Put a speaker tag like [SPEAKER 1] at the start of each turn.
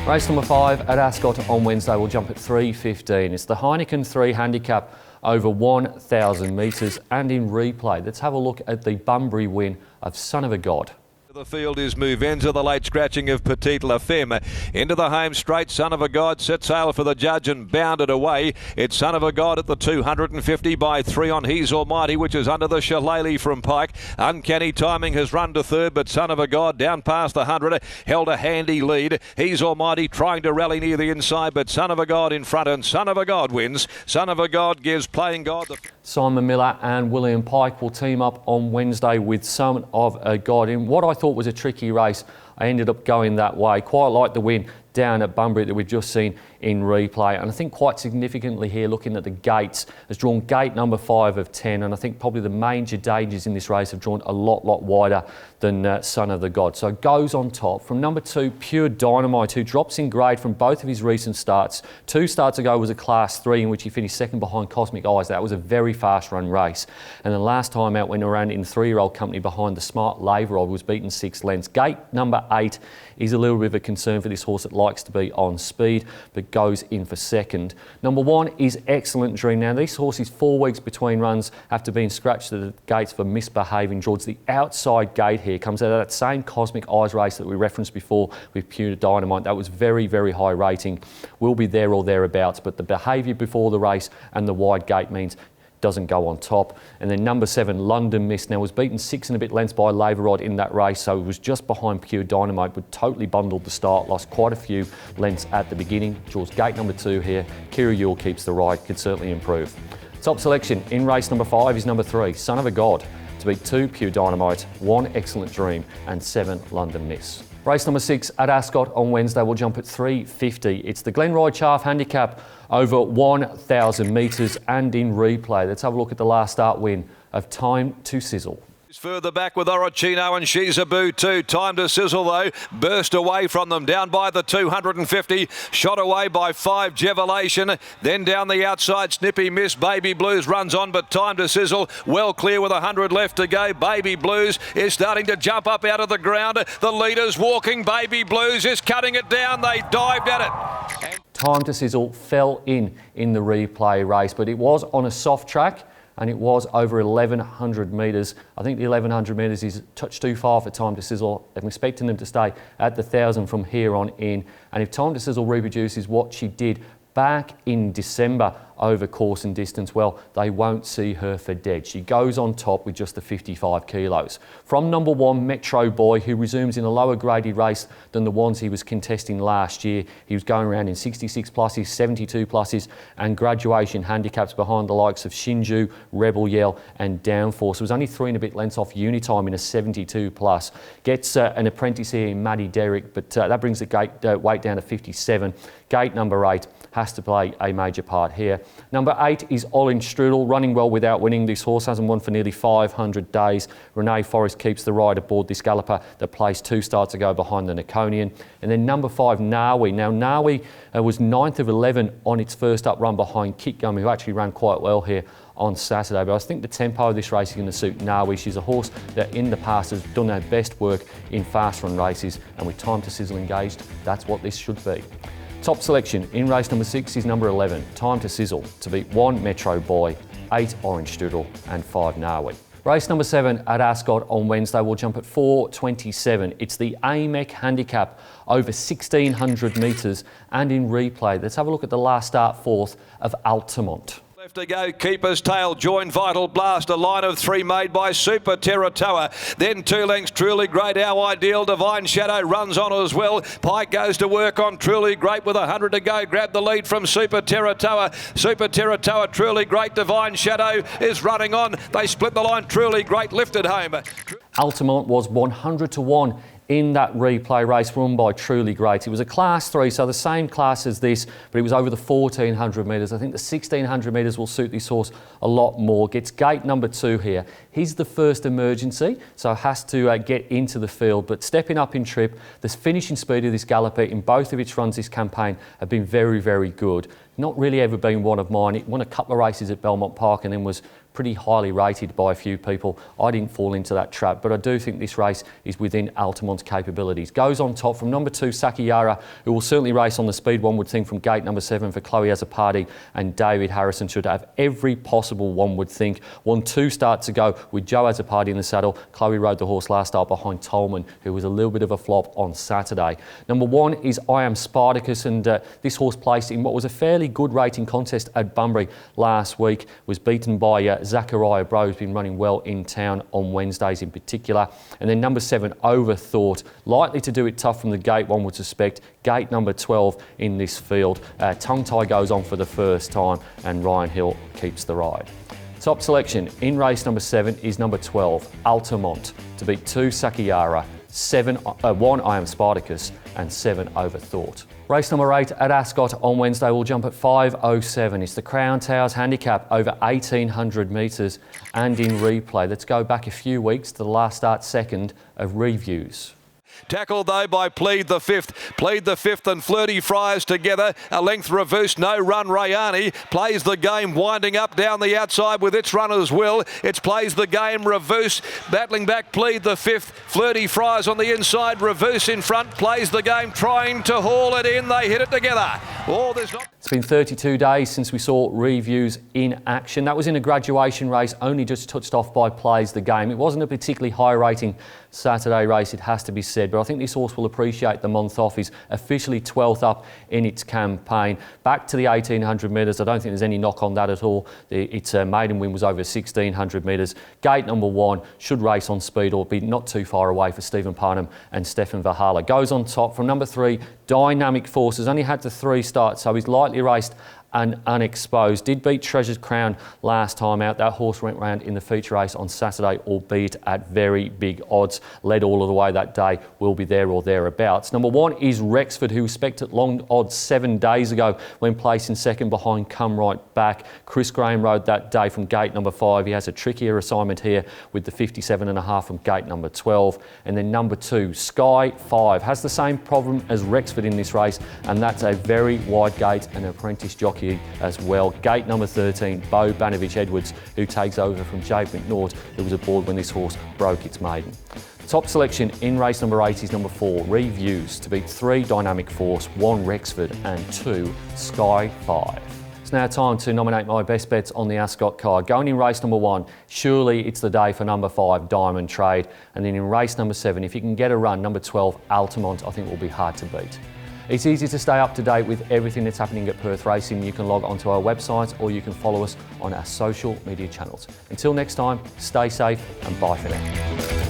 [SPEAKER 1] Race number 5 at Ascot on Wednesday will jump at 3:15. It's the Heineken 3 handicap over 1,000 metres and in replay. Let's have a look at the Bunbury win of Son of a God.
[SPEAKER 2] The field is Movenza, the late scratching of Petite La Femme. Into the home straight, Son of a God set sail for the judge and bounded away. It's Son of a God at the 250 by 3 on He's Almighty, which is under the Shillelagh from Pike. Uncanny Timing has run to third, but Son of a God down past the 100 held a handy lead. He's Almighty trying to rally near the inside, but Son of a God in front, and Son of a God wins. Son of a God gives Playing God the...
[SPEAKER 1] Simon Miller and William Pike will team up on Wednesday with Son of a God in what I thought was a tricky race. I ended up going that way. Quite like the win down at Bunbury that we've just seen in replay. And I think quite significantly here, looking at the gates, has drawn gate number 5 of 10. And I think probably the major dangers in this race have drawn a lot wider than Son of the God. So goes on top. From number 2, Pure Dynamite, who drops in grade from both of his recent starts. 2 starts ago was a Class 3 in which he finished second behind Cosmic Eyes. That was a very fast run race. And the last time out went around in 3-year-old company behind the Smart Laverod, was beaten 6 lengths. Gate number 8 is a little bit of a concern for this horse that likes to be on speed, but goes in for second. Number 1 is Excellent Dream. Now, these horses 4 weeks between runs after being scratched at the gates for misbehaving towards the outside gate here. Comes out of that same Cosmic Eyes race that we referenced before with Pure Dynamite. That was very high rating. Will be there or thereabouts, but the behaviour before the race and the wide gate means doesn't go on top. And then number 7, London Mist. Now, was beaten 6 and a bit lengths by Laverod in that race, so it was just behind Pure Dynamite, but totally bundled the start, lost quite a few lengths at the beginning. Draws gate number 2 here. Kira Yule keeps the ride, could certainly improve. Top selection in race number 5 is number 3, Son of a God, to beat 2 Pure Dynamite, 1 Excellent Dream and 7 London Mist. Race number 6 at Ascot on Wednesday will jump at 3:50. It's the Glenroy Chaff handicap over 1,000 metres and in replay. Let's have a look at the last start win of Time to Sizzle.
[SPEAKER 2] Further back with Orocino and She's a Boo too. Time to Sizzle though, burst away from them, down by the 250, shot away by 5 Jevelation, then down the outside Snippy Miss. Baby Blues runs on, but Time to Sizzle well clear with 100 left to go. Baby Blues is starting to jump up out of the ground. The leader's walking. Baby Blues is cutting it down. They dived at it.
[SPEAKER 1] Time to Sizzle fell in the replay race, but it was on a soft track and it was over 1,100 metres. I think the 1,100 metres is a touch too far for Time to Sizzle. I'm expecting them to stay at the 1,000 from here on in. And if Time to Sizzle reproduces what she did back in December over course and distance, well, they won't see her for dead. She goes on top with just the 55 kilos. From number 1, Metro Boy, who resumes in a lower graded race than the ones he was contesting last year. He was going around in 66 pluses, 72 pluses and graduation handicaps behind the likes of Shinju, Rebel Yell and Downforce. It was only 3 and a bit lengths off Unitime in a 72 plus. Gets an apprentice here in Maddie Derrick, but that brings the gate weight down to 57. Gate number 8 has to play a major part here. Number 8 is Orange Strudel, running well without winning. This horse hasn't won for nearly 500 days. Renee Forrest keeps the ride aboard this galloper that placed 2 starts ago behind the Niconian. And then number 5, Nawi. Now, Nawi was 9th of 11 on its first up run behind Kit Gummy, who actually ran quite well here on Saturday. But I think the tempo of this race is going to suit Nawi. She's a horse that in the past has done her best work in fast run races, and with Time to Sizzle engaged, that's what this should be. Top selection in race number 6 is number 11, Time to Sizzle, to beat 1 Metro Boy, 8 Orange Strudel and 5 Nawi. Race number 7 at Ascot on Wednesday will jump at 4:27. It's the AMEC handicap over 1,600 metres and in replay. Let's have a look at the last start 4th of Altamont.
[SPEAKER 2] Left to go, Keeper's Tail, join Vital Blast, a line of 3 made by Super Terratoa. Then 2 lengths, Truly Great, Our Ideal, Divine Shadow runs on as well. Pike goes to work on Truly Great with 100 to go. Grab the lead from Super Terratoa. Super Terratoa, Truly Great, Divine Shadow is running on. They split the line, Truly Great lifted home.
[SPEAKER 1] Altamont was 100 to 1 in that replay race run by Truly Great. It was a Class 3, so the same class as this, but it was over the 1,400 metres. I think the 1,600 metres will suit this horse a lot more. Gets gate number 2 here. He's the first emergency, so has to get into the field, but stepping up in trip, the finishing speed of this galloper in both of its runs this campaign have been very good. Not really ever been one of mine. It won a couple of races at Belmont Park and then was pretty highly rated by a few people. I didn't fall into that trap, but I do think this race is within Altamont's capabilities. Goes on top from number 2, Sakiyara, who will certainly race on the speed, one would think, from gate number 7 for Chloe Azzopardi, and David Harrison should have every possible, one would think. Won 2 starts ago with Joe Azzopardi in the saddle. Chloe rode the horse last start behind Tolman, who was a little bit of a flop on Saturday. Number 1 is I Am Spartacus, and this horse placed in what was a fairly good rating contest at Bunbury last week, was beaten by Zachariah Bro, who's been running well in town on Wednesdays in particular. And then number 7, Overthought, likely to do it tough from the gate, one would suspect. Gate number 12 in this field. Tongue Tie goes on for the first time, and Ryan Hill keeps the ride. Top selection in race number 7 is number 12, Altamont, to beat 2, Sakiyara, 1, I Am Spartacus, and 7, Overthought. Race number 8 at Ascot on Wednesday will jump at 5:07. It's the Crown Towers Handicap over 1,800 metres and in replay. Let's go back a few weeks to the last start second of Reviews.
[SPEAKER 2] Tackled though by Plead the Fifth and Flirty Friars together. A length reverse, no run. Rayani plays the game, winding up down the outside with its runners will. It plays the game, reverse, battling back Plead the Fifth. Flirty Friars on the inside, reverse in front, plays the game, trying to haul it in. They hit it together. Oh, there's not...
[SPEAKER 1] It's been 32 days since we saw Reviews in action. That was in a graduation race, only just touched off by Plays the Game. It wasn't a particularly high rating Saturday race, it has to be said, but I think this horse will appreciate the month off. He's officially 12th up in its campaign. Back to the 1,800 metres, I don't think there's any knock on that at all. Its maiden win was over 1,600 metres. Gate number 1 should race on speed or be not too far away for Stephen Parnham and Stefan Vahala. Goes on top from number 3, Dynamic Forces. Only had the 3 starts, so he's lightly raced and unexposed. Did beat Treasure's Crown last time out. That horse went round in the feature race on Saturday, albeit at very big odds. Led all of the way that day, will be there or thereabouts. Number 1 is Rexford, who was spec'd at long odds 7 days ago when placed in second behind Come Right Back. Chris Graham rode that day from gate number 5. He has a trickier assignment here with the 57.5 from gate number 12. And then number 2, Sky 5, has the same problem as Rexford in this race, and that's a very wide gate and apprentice jockey as well. Gate number 13, Bo Banovich Edwards, who takes over from Jade McNaught, who was aboard when this horse broke its maiden. Top selection in race number 8 is number 4, Reviews, to beat 3, Dynamic Force, 1, Rexford, and 2, Sky 5. It's now time to nominate my best bets on the Ascot card. Going in race number 1, surely it's the day for number 5, Diamond Trade. And then in race number 7, if you can get a run, number 12, Altamont, I think will be hard to beat. It's easy to stay up to date with everything that's happening at Perth Racing. You can log onto our website or you can follow us on our social media channels. Until next time, stay safe and bye for now.